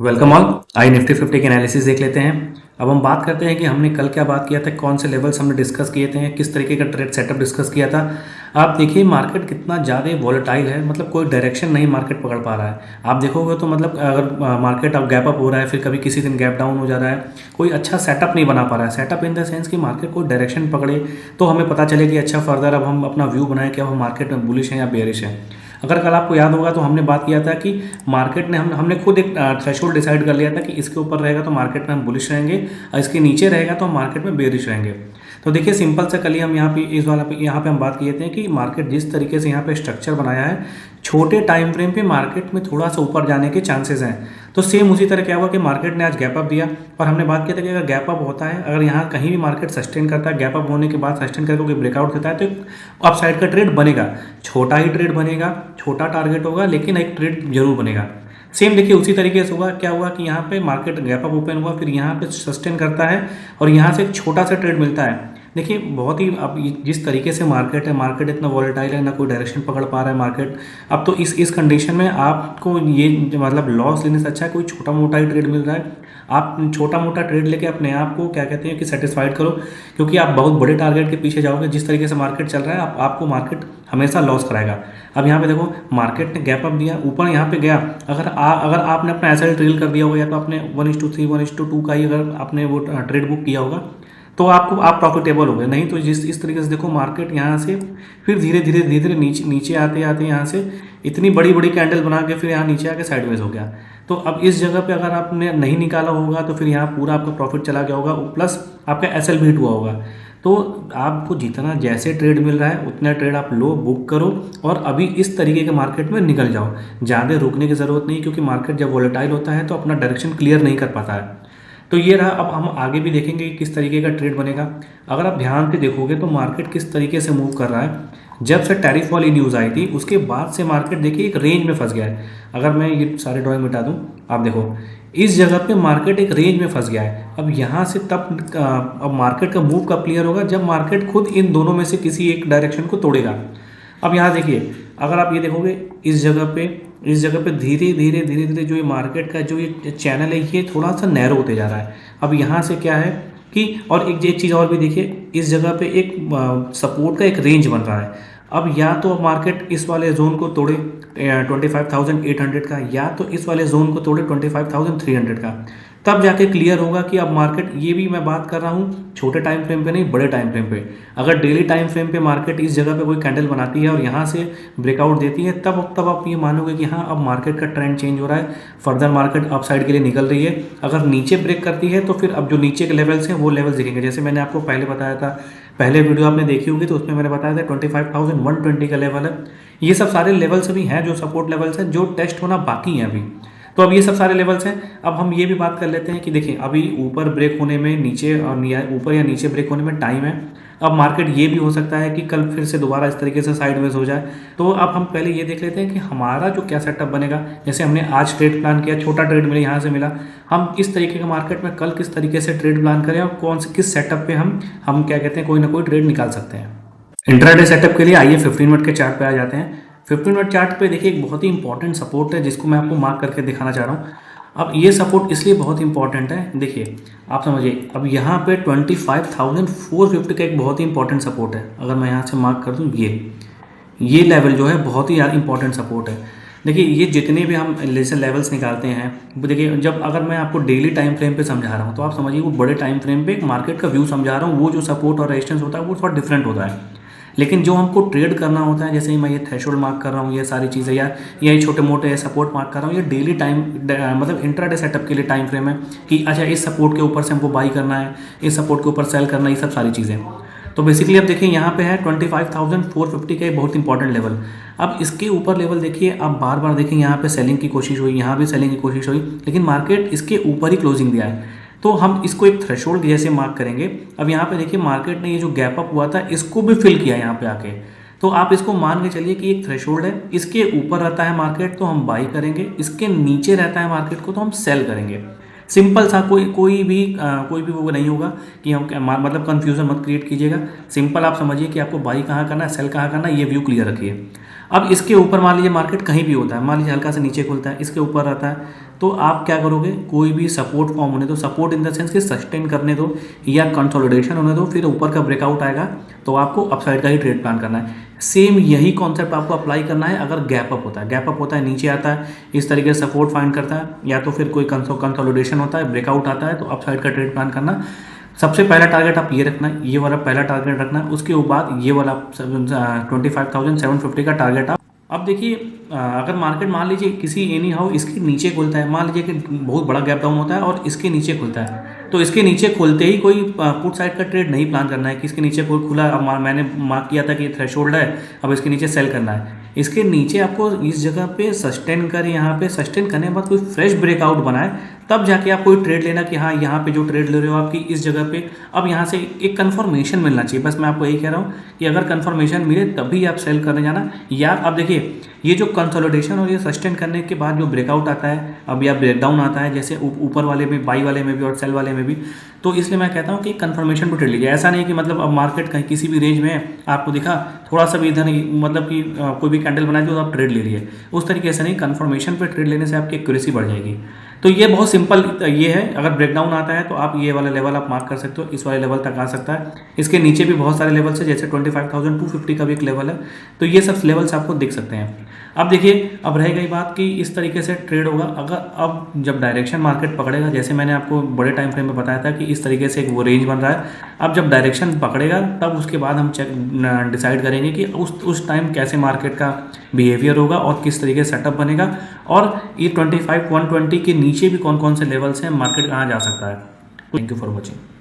Welcome all. आई Nifty 50 के analysis देख लेते हैं। अब हम बात करते हैं कि हमने कल क्या बात किया था, कौन से लेवल्स हमने डिस्कस किए थे, किस तरीके का ट्रेड सेटअप डिस्कस किया था। आप देखिए मार्केट कितना ज़्यादा वॉलेटाइल है, मतलब कोई डायरेक्शन नहीं मार्केट पकड़ पा रहा है। आप देखोगे तो मतलब अगर मार्केट अब गैप अप हो रहा है, फिर कभी किसी दिन गैप डाउन हो जा रहा है, कोई अच्छा सेटअप नहीं बना पा रहा है। सेटअप इन द सेंस कि मार्केट कोई डायरेक्शन पकड़े तो हमें पता चले कि अच्छा फर्दर अब हम अपना व्यू बनाएं कि अब हम मार्केट में बुलिश हैं या बेरिश हैं। अगर कल आपको याद होगा तो हमने बात किया था कि मार्केट ने हमने खुद एक थ्रेशोल्ड डिसाइड कर लिया था कि इसके ऊपर रहेगा तो मार्केट में हम बुलिश रहेंगे और इसके नीचे रहेगा तो हम मार्केट में बेरिश रहेंगे। तो देखिए सिंपल से कल ही हम यहाँ पे इस वाला पे यहाँ पे हम बात किए थे कि मार्केट जिस तरीके से यहाँ पे स्ट्रक्चर बनाया है, छोटे टाइम फ्रेम पे मार्केट में थोड़ा सा ऊपर जाने के चांसेस हैं। तो सेम उसी तरह क्या हुआ कि मार्केट ने आज गैप अप दिया और हमने बात किया था कि अगर गैप अप होता है, अगर यहाँ कहीं भी मार्केट सस्टेन करता है, गैप अप होने के बाद सस्टेन करके कोई ब्रेकआउट देता है तो अप साइड का ट्रेड बनेगा। छोटा ही ट्रेड बनेगा, छोटा टारगेट होगा, लेकिन एक ट्रेड जरूर बनेगा। सेम देखिए उसी तरीके से हुआ, क्या हुआ कि यहाँ पे मार्केट गैप अप ओपन हुआ, फिर यहाँ पे सस्टेन करता है और यहाँ से एक छोटा सा ट्रेड मिलता है। देखिए बहुत ही अब जिस तरीके से मार्केट है, मार्केट इतना वॉलेटाइल है, ना कोई डायरेक्शन पकड़ पा रहा है मार्केट। अब तो इस कंडीशन में आपको ये मतलब लॉस लेने से अच्छा है कोई छोटा मोटा ही ट्रेड मिल रहा है, आप छोटा मोटा ट्रेड लेके अपने आप को क्या कहते हैं कि सेटिस्फाइड करो। क्योंकि आप बहुत बड़े टारगेट के पीछे जाओगे, जिस तरीके से मार्केट चल रहा है आपको मार्केट हमेशा लॉस कराएगा। अब यहाँ पे देखो मार्केट ने गैप अप दिया, ऊपर यहाँ पे गया, अगर आपने अपना एसएल ट्रेल कर दिया होगा या तो आपने 1:3 1:2 का ही अगर आपने वो ट्रेड बुक किया होगा तो आप प्रॉफिटेबल हो गए। नहीं तो जिस इस तरीके से देखो मार्केट यहाँ से फिर धीरे धीरे नीचे नीचे आते आते यहाँ से इतनी बड़ी बड़ी कैंडल बना के फिर यहाँ नीचे आके साइडवेज हो गया। तो अब इस जगह पे अगर आपने नहीं निकाला होगा तो फिर यहाँ पूरा आपका प्रॉफिट चला गया होगा, प्लस आपका एसएल भी हिट हुआ होगा। तो आपको जितना जैसे ट्रेड मिल रहा है उतना ट्रेड आप लो, बुक करो और अभी इस तरीके के मार्केट में निकल जाओ। ज़्यादा रुकने की ज़रूरत नहीं, क्योंकि मार्केट जब वोलेटाइल होता है तो अपना डायरेक्शन क्लियर नहीं कर पाता है। तो ये रहा। अब हम आगे भी देखेंगे कि किस तरीके का ट्रेड बनेगा। अगर आप ध्यान से देखोगे तो मार्केट किस तरीके से मूव कर रहा है। जब से टैरिफ वाली न्यूज़ आई थी उसके बाद से मार्केट देखिए एक रेंज में फंस गया है। अगर मैं ये सारे ड्राइंग मिटा दूं, आप देखो इस जगह पे मार्केट एक रेंज में फंस गया है। अब यहाँ से तब अब मार्केट का मूव कब क्लियर होगा, जब मार्केट खुद इन दोनों में से किसी एक डायरेक्शन को तोड़ेगा। अब यहाँ देखिए अगर आप ये देखोगे इस जगह पे धीरे धीरे जो ये मार्केट का जो ये चैनल है ये थोड़ा सा नैरो होते जा रहा है। अब यहाँ से क्या है कि और एक चीज़ और भी देखिए, इस जगह पे एक सपोर्ट का एक रेंज बन रहा है। अब या तो मार्केट इस वाले जोन को तोड़े 25,800 का, या तो इस वाले जोन को तोड़े 25,300 का, तब जाके क्लियर होगा कि अब मार्केट, ये भी मैं बात कर रहा हूँ छोटे टाइम फ्रेम पे नहीं, बड़े टाइम फ्रेम पे। अगर डेली टाइम फ्रेम पे मार्केट इस जगह पे कोई कैंडल बनाती है और यहाँ से ब्रेकआउट देती है, तब आप ये मानोगे कि हाँ अब मार्केट का ट्रेंड चेंज हो रहा है, फर्दर मार्केट अप साइड के लिए निकल रही है। अगर नीचे ब्रेक करती है तो फिर अब जो नीचे के लेवल्स हैं वो लेवल्स दिखेंगे। जैसे मैंने आपको पहले बताया था, पहले वीडियो आपने देखी होगी तो उसमें मैंने बताया था 25,120 का लेवल है। ये सब सारे लेवल्स अभी हैं जो सपोर्ट लेवल्स हैं, जो टेस्ट होना बाकी हैं अभी। तो अब ये सब सारे लेवल्स हैं। अब हम ये भी बात कर लेते हैं कि देखिए अभी ऊपर ब्रेक होने में, नीचे और ऊपर या नीचे ब्रेक होने में टाइम है। अब मार्केट ये भी हो सकता है कि कल फिर से दोबारा इस तरीके से साइडवेज हो जाए। तो अब हम पहले ये देख लेते हैं कि हमारा जो क्या सेटअप बनेगा। जैसे हमने आज ट्रेड प्लान किया, छोटा ट्रेड मिले यहाँ से मिला, हम इस तरीके का मार्केट में कल किस तरीके से ट्रेड प्लान करें और कौन से किस सेटअप पे हम क्या कहते हैं कोई ना कोई ट्रेड निकाल सकते हैं। इंट्राडे सेटअप के लिए आइए 15 मिनट के चार्ट पे आ जाते हैं। 15 मिनट चार्ट पे देखिए एक बहुत ही इंपॉर्टेंट सपोर्ट है जिसको मैं आपको मार्क करके दिखाना चाह रहा हूँ। अब ये सपोर्ट इसलिए बहुत इंपॉर्टेंट है, देखिए आप समझिए, अब यहाँ पे 25,450 का एक बहुत ही इंपॉर्टेंट सपोर्ट है। अगर मैं यहाँ से मार्क कर दूँ, ये लेवल जो है बहुत ही यार इंपॉर्टेंट सपोर्ट है। देखिए ये जितने भी हम जैसे लेवल्स निकालते हैं, देखिए जब अगर मैं आपको डेली टाइम फ्रेम पे समझा रहा हूँ तो आप समझिए वो बड़े टाइम फ्रेम पे एक मार्केट का व्यू समझा रहा हूँ, वो जो सपोर्ट और रेजिस्टेंस होता है वो थोड़ा डिफरेंट होता है। लेकिन जो हमको ट्रेड करना होता है, जैसे ही मैं ये थ्रेशोल्ड मार्क कर रहा हूँ, ये सारी चीज़ें या ये छोटे मोटे सपोर्ट मार्क कर रहा हूँ, ये डेली टाइम मतलब इंट्राडे सेटअप के लिए टाइम फ्रेम है कि अच्छा इस सपोर्ट के ऊपर से हमको बाई करना है, इस सपोर्ट के ऊपर सेल करना है, ये सब सारी चीज़ें। तो बेसिकली अब देखिए यहाँ पे है 25,450 का एक बहुत इंपॉर्टेंट लेवल। अब इसके ऊपर लेवल देखिए, आप बार बार देखिए यहाँ पे सेलिंग की कोशिश हुई, यहाँ भी सेलिंग की कोशिश हुई, लेकिन मार्केट इसके ऊपर ही क्लोजिंग दिया है। तो हम इसको एक थ्रेशोल्ड जैसे मार्क करेंगे। अब यहाँ पे देखिए मार्केट ने ये जो गैप अप हुआ था इसको भी फिल किया यहाँ पे आके। तो आप इसको मान के चलिए कि एक थ्रेशोल्ड है, इसके ऊपर रहता है मार्केट तो हम बाई करेंगे, इसके नीचे रहता है मार्केट को तो हम सेल करेंगे। सिंपल सा, कोई भी वो नहीं होगा कि हम मतलब कंफ्यूजन मत क्रिएट कीजिएगा। सिंपल आप समझिए कि आपको बाई कहाँ करना है, सेल कहाँ करना है, ये व्यू क्लियर रखिए। अब इसके ऊपर मान लीजिए मार्केट कहीं भी होता है, मान लीजिए हल्का से नीचे खुलता है, इसके ऊपर रहता है, तो आप क्या करोगे, कोई भी सपोर्ट फॉर्म होने दो, सपोर्ट इन द सेंस कि सस्टेन करने दो या कंसोलिडेशन होने दो, फिर ऊपर का ब्रेकआउट आएगा तो आपको अपसाइड का ही ट्रेड प्लान करना है। सेम यही कॉन्सेप्ट आपको अप्लाई करना है अगर गैप अप होता है। गैप अप होता है, नीचे आता है, इस तरीके से सपोर्ट फाइंड करता है, या तो फिर कोई कंसोलिडेशन होता है, ब्रेकआउट आता है, तो अपसाइड का ट्रेड प्लान करना। सबसे पहला टारगेट आप ये रखना है, ये वाला पहला टारगेट रखना है, उसके बाद ये वाला 25,750 का टारगेट आप। अब देखिए अगर मार्केट मान लीजिए किसी एनी हाउ इसके नीचे खुलता है, मान लीजिए कि बहुत बड़ा गैप डाउन होता है और इसके नीचे खुलता है, तो इसके नीचे खुलते ही कोई पुट साइड का ट्रेड नहीं प्लान करना है कि इसके नीचे कोई खुला, अब मैंने मार्क किया था कि थ्रेशोल्ड है, अब इसके नीचे सेल करना है। इसके नीचे आपको इस जगह पे सस्टेन कर, यहाँ पे सस्टेन करने के बाद कोई फ्रेश ब्रेकआउट बनाए, तब जाके आप कोई ट्रेड लेना कि हाँ यहाँ पे जो ट्रेड ले रहे हो आपकी इस जगह पे, अब यहाँ से एक कंफर्मेशन मिलना चाहिए। बस मैं आपको यही कह रहा हूँ कि अगर कंफर्मेशन मिले तभी आप सेल करने जाना। या अब देखिए ये जो कंसोलिडेशन और ये सस्टेन करने के बाद जो ब्रेकआउट आता है, अब या ब्रेकडाउन आता है, जैसे ऊपर वाले में, बाई वाले में भी और सेल वाले में भी, तो इसलिए मैं कहता हूँ कि कंफर्मेशन पर ट्रेड लीजिए। ऐसा नहीं कि मतलब अब मार्केट कहीं किसी भी रेंज में आपको दिखा, थोड़ा सा भी इधर मतलब कि कोई भी कैंडल बना दी तो आप ट्रेड ले लिए, उस तरीके से नहीं। कंफर्मेशन पर ट्रेड लेने से आपकी एक्यूरेसी बढ़ जाएगी। तो ये बहुत सिंपल ये है, अगर ब्रेकडाउन आता है तो आप ये वाला लेवल आप मार्क कर सकते हो, इस वाले लेवल तक आ सकता है। इसके नीचे भी बहुत सारे लेवल्स है, जैसे 25,250 का भी एक लेवल है, तो ये सब लेवल्स आपको दिख सकते हैं। अब देखिए, अब रह गई बात कि इस तरीके से ट्रेड होगा। अगर अब जब डायरेक्शन मार्केट पकड़ेगा, जैसे मैंने आपको बड़े टाइम फ्रेम में बताया था कि इस तरीके से एक वो रेंज बन रहा है, अब जब डायरेक्शन पकड़ेगा तब उसके बाद हम डिसाइड करेंगे कि उस टाइम कैसे मार्केट का बिहेवियर होगा और किस तरीके से सेटअप बनेगा, और ये 25,120 के नीचे भी कौन कौन से लेवल्स हैं, मार्केट कहाँ जा सकता है। Thank you for watching.